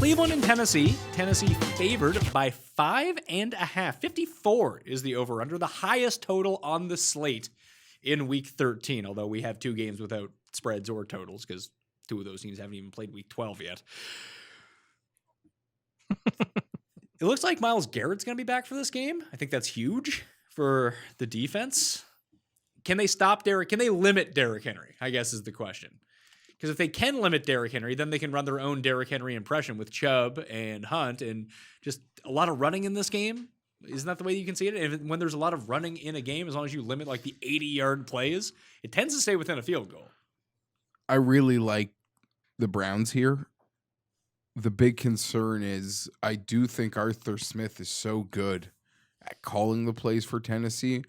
Cleveland and Tennessee. Tennessee favored by 5.5. 54 is the over-under, the highest total on the slate in Week 13, although we have 2 games without spreads or totals because 2 of those teams haven't even played Week 12 yet. It looks like Myles Garrett's going to be back for this game. I think that's huge for the defense. Can they stop Derrick? Can they limit Derrick Henry, I guess is the question. Because if they can limit Derrick Henry, then they can run their own Derrick Henry impression with Chubb and Hunt and just a lot of running in this game. Isn't that the way you can see it? And when there's a lot of running in a game, as long as you limit like the 80-yard plays, it tends to stay within a field goal. I really like the Browns here. The big concern is I do think Arthur Smith is so good at calling the plays for Tennessee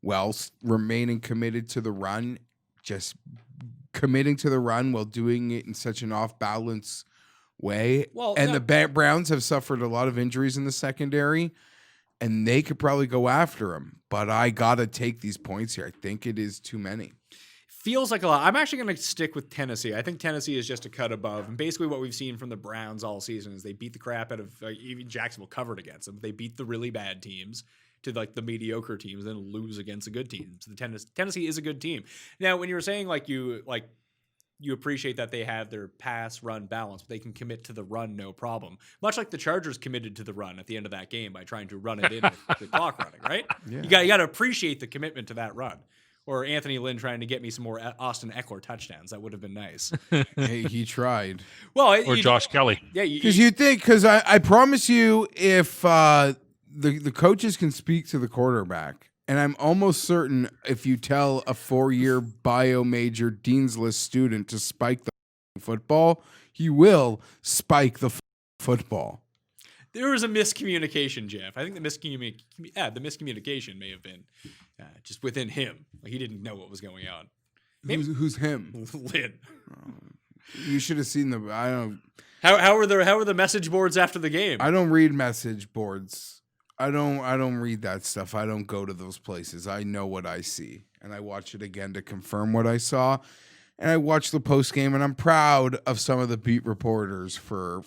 while remaining committed to the run, just committing to the run while doing it in such an off-balance way. Well, and the Browns have suffered a lot of injuries in the secondary, and they could probably go after him. But I got to take these points here. I think it is too many. Feels like a lot. I'm actually going to stick with Tennessee. I think Tennessee is just a cut above. And basically what we've seen from the Browns all season is they beat the crap out of even Jacksonville covered against them. They beat the really bad teams to like the mediocre teams, then lose against the good teams. Tennessee is a good team. Now, when you were saying you appreciate that they have their pass run balance, but they can commit to the run no problem. Much like the Chargers committed to the run at the end of that game by trying to run it in with the clock running, right? Yeah. You got to appreciate the commitment to that run. Or Anthony Lynn trying to get me some more Austin Eckler touchdowns. That would have been nice. Hey, he tried. Well, or Josh Kelly. Yeah, because I promise you, if the coaches can speak to the quarterback, and I'm almost certain if you tell a 4-year bio major Dean's List student to spike the football, he will spike the football. There was a miscommunication, Jeff. I think the miscommunication may have been just within him. Like he didn't know what was going on. Who's him? Lynn. You should have seen the. I don't. How were the message boards after the game? I don't read message boards. I don't read that stuff. I don't go to those places. I know what I see, and I watch it again to confirm what I saw. And I watch the post game, and I'm proud of some of the beat reporters for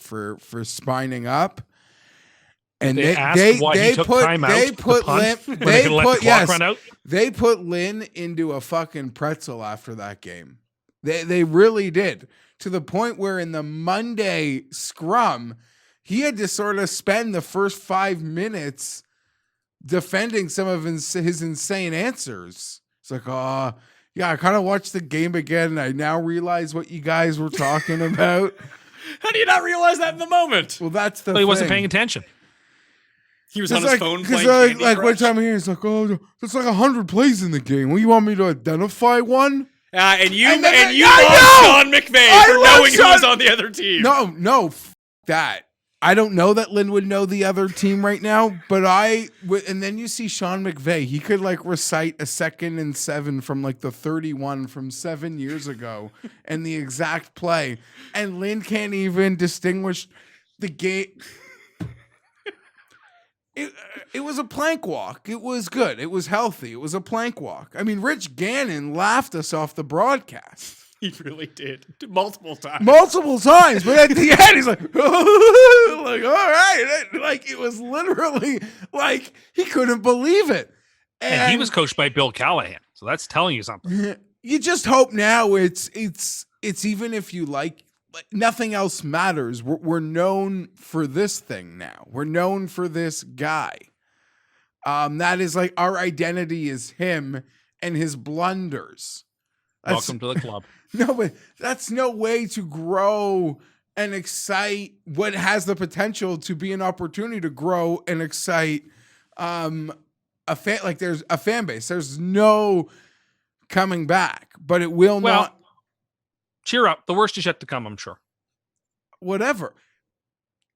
spining up. And they put Lynn into a fucking pretzel after that game. They really did, to the point where in the Monday scrum, he had to sort of spend the first 5 minutes defending some of his insane answers. It's like, yeah, I kind of watched the game again, and I now realize what you guys were talking about. How do you not realize that in the moment? Well, that's the thing. He wasn't paying attention. He was on his phone playing Candy Crush. One time here, he's like, "Oh, there's like 100 plays in the game. Well, you want me to identify one?" And you love Sean McVay for knowing who was on the other team. No, that. I don't know that Lynn would know the other team right now, but and then you see Sean McVay. He could like recite a 2nd and 7 from like the 31 from 7 years ago and the exact play. And Lynn can't even distinguish the game. It was a plank walk. It was good. It was healthy. It was a plank walk. I mean, Rich Gannon laughed us off the broadcast. He really did. Multiple times. But at the end, he's like, like, all right. Like, it was literally like he couldn't believe it. And he was coached by Bill Callahan. So that's telling you something. You just hope now it's even if you like, nothing else matters. We're known for this thing now. We're known for this guy. That is like our identity is him and his blunders. Welcome to the club. No, but that's no way to grow and excite what has the potential to be an opportunity to grow and excite there's a fan base. There's no coming back, but it will not. Cheer up. The worst is yet to come, I'm sure. Whatever.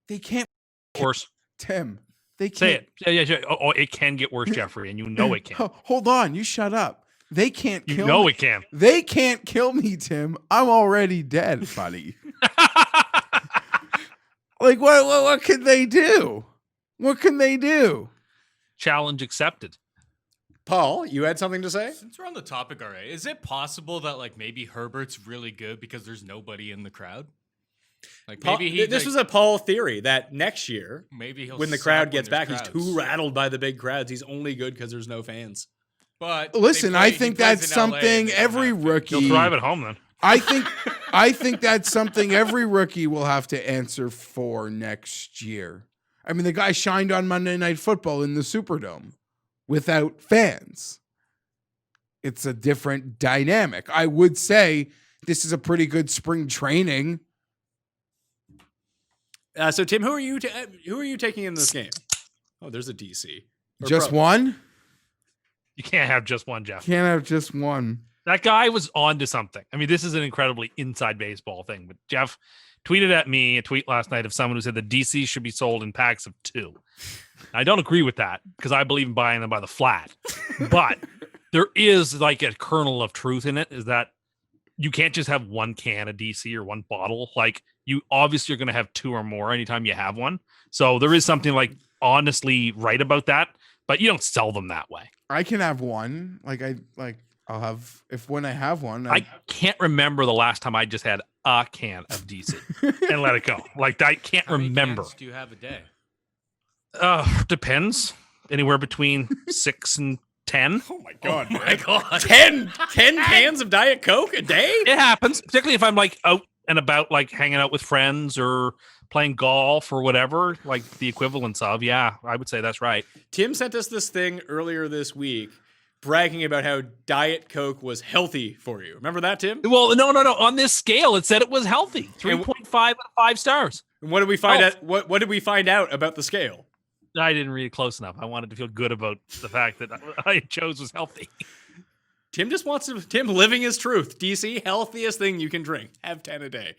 They can't. Of course. Tim, they can't. Say it. Yeah. Oh, it can get worse, Jeffrey, and you know it can. Hold on. You shut up. They can't kill me. You know it can. They can't kill me, Tim. I'm already dead, buddy. Like, what can they do? What can they do? Challenge accepted. Paul, you had something to say? Since we're on the topic already, is it possible that like maybe Herbert's really good because there's nobody in the crowd? Like Paul, maybe this was a Paul theory that next year, maybe he'll when the suck crowd when gets there's back, he's crowds. too rattled by the big crowds. He's only good because there's no fans. But Listen, I think that's something every He'll rookie. thrive at home then. I think that's something every rookie will have to answer for next year. I mean, the guy shined on Monday Night Football in the Superdome without fans. It's a different dynamic. I would say this is a pretty good spring training. So Tim, who are you taking in this game? Oh, there's a DC. Or Just pro. one? You can't have just one, Jeff. Can't have just one. That guy was on to something. I mean, this is an incredibly inside baseball thing. But Jeff tweeted at me a tweet last night of someone who said the DC should be sold in packs of 2. I don't agree with that because I believe in buying them by the flat. But there is like a kernel of truth in it, is that you can't just have one can of DC or one bottle. Like, you obviously are going to have 2 or more anytime you have one. So there is something like honestly right about that, but you don't sell them that way. I can have one. I'll have, when I have one. I can't remember the last time I just had a can of DC and let it go. Like, I can't How many remember. cans do you have a day? Depends. Anywhere between 6 and 10. Oh my god! Oh my god! 10 cans of Diet Coke a day? It happens, particularly if I'm like out and about, like hanging out with friends or playing golf or whatever, like the equivalence of. Yeah, I would say that's right. Tim sent us this thing earlier this week, bragging about how Diet Coke was healthy for you. Remember that, Tim? Well, no. On this scale, it said it was healthy. 3.5 out of 5 stars. And what did we find out? What did we find out about the scale? I didn't read it close enough. I wanted to feel good about the fact that I chose was healthy. Tim just wants to. Tim living his truth. DC, healthiest thing you can drink. Have 10 a day.